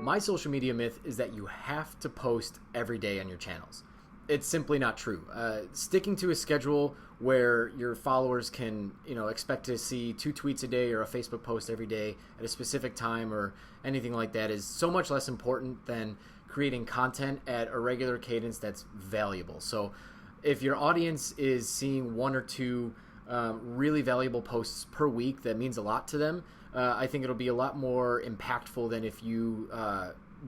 My social media myth is that you have to post every day on your channels. It's simply not true. Sticking to a schedule where your followers can, expect to see 2 tweets a day or a Facebook post every day at a specific time or anything like that is so much less important than creating content at a regular cadence that's valuable. So if your audience is seeing 1 or 2 really valuable posts per week that means a lot to them, I think it'll be a lot more impactful than if you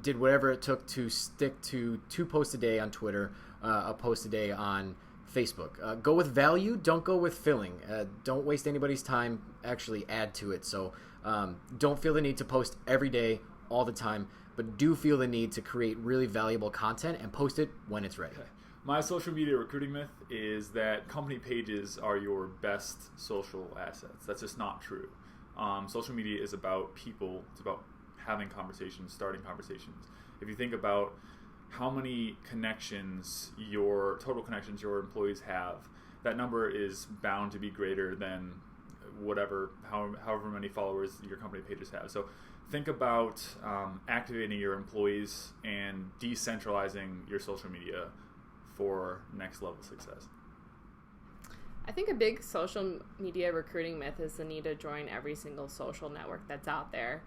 did whatever it took to stick to 2 posts a day on Twitter, a post a day on Facebook. Go with value, don't go with filling. Don't waste anybody's time, actually add to it. So don't feel the need to post every day, all the time, but do feel the need to create really valuable content and post it when it's ready. Okay. My social media recruiting myth is that company pages are your best social assets. That's just not true. Social media is about people. It's about having conversations, starting conversations. If you think about how many total connections your employees have, that number is bound to be greater than however many followers your company pages have. So think about activating your employees and decentralizing your social media for next level success. I think a big social media recruiting myth is the need to join every single social network that's out there.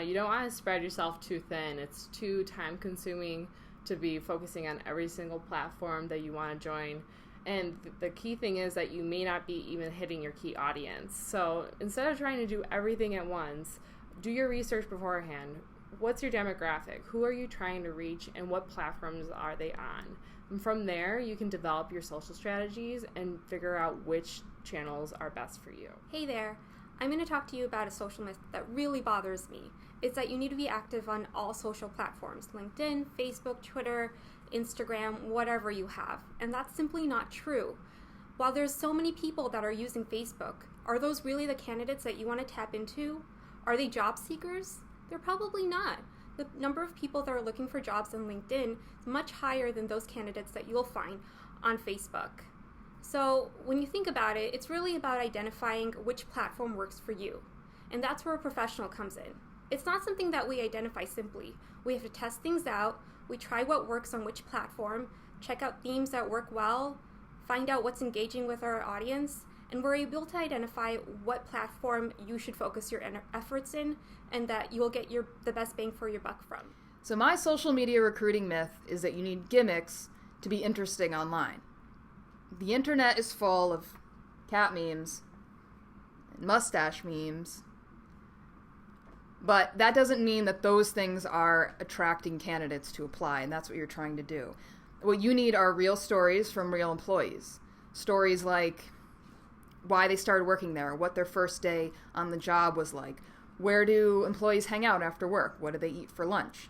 You don't want to spread yourself too thin. It's too time consuming to be focusing on every single platform that you want to join. And the key thing is that you may not be even hitting your key audience. So instead of trying to do everything at once, do your research beforehand. What's your demographic? Who are you trying to reach, and what platforms are they on? And from there, you can develop your social strategies and figure out which channels are best for you. Hey there. I'm going to talk to you about a social myth that really bothers me. It's that you need to be active on all social platforms, LinkedIn, Facebook, Twitter, Instagram, whatever you have. And that's simply not true. While there's so many people that are using Facebook, are those really the candidates that you want to tap into? Are they job seekers? They're probably not. The number of people that are looking for jobs on LinkedIn is much higher than those candidates that you'll find on Facebook. So when you think about it, it's really about identifying which platform works for you. And that's where a professional comes in. It's not something that we identify simply. We have to test things out. We try what works on which platform, check out themes that work well, find out what's engaging with our audience, and we're able to identify what platform you should focus your efforts in and that you will get the best bang for your buck from. So my social media recruiting myth is that you need gimmicks to be interesting online. The internet is full of cat memes and mustache memes, but that doesn't mean that those things are attracting candidates to apply, and that's what you're trying to do. What you need are real stories from real employees. Stories like why they started working there, what their first day on the job was like, where do employees hang out after work, what do they eat for lunch.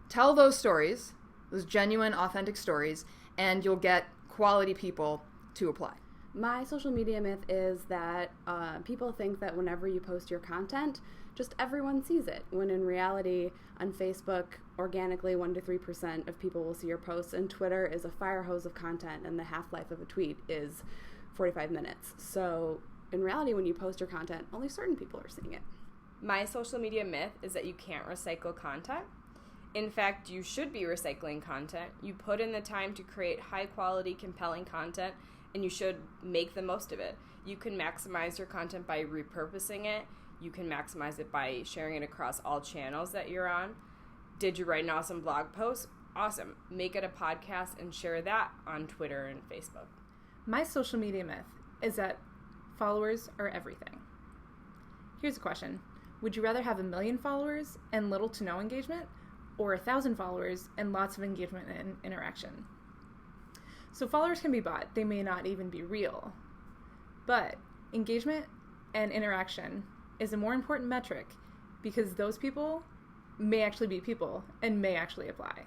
Tell those stories, those genuine, authentic stories, and you'll get quality people to apply. My social media myth is that people think that whenever you post your content, just everyone sees it, when in reality, on Facebook, organically 1 to 3% of people will see your posts, and Twitter is a fire hose of content, and the half-life of a tweet is 45 minutes. So in reality, when you post your content, only certain people are seeing it. My social media myth is that you can't recycle content. In fact, you should be recycling content. You put in the time to create high-quality, compelling content, and you should make the most of it. You can maximize your content by repurposing it. You can maximize it by sharing it across all channels that you're on. Did you write an awesome blog post? Awesome. Make it a podcast and share that on Twitter and Facebook. My social media myth is that followers are everything. Here's a question. Would you rather have 1 million followers and little to no engagement, or 1,000 followers and lots of engagement and interaction? So followers can be bought. They may not even be real. But engagement and interaction is a more important metric because those people may actually be people and may actually apply.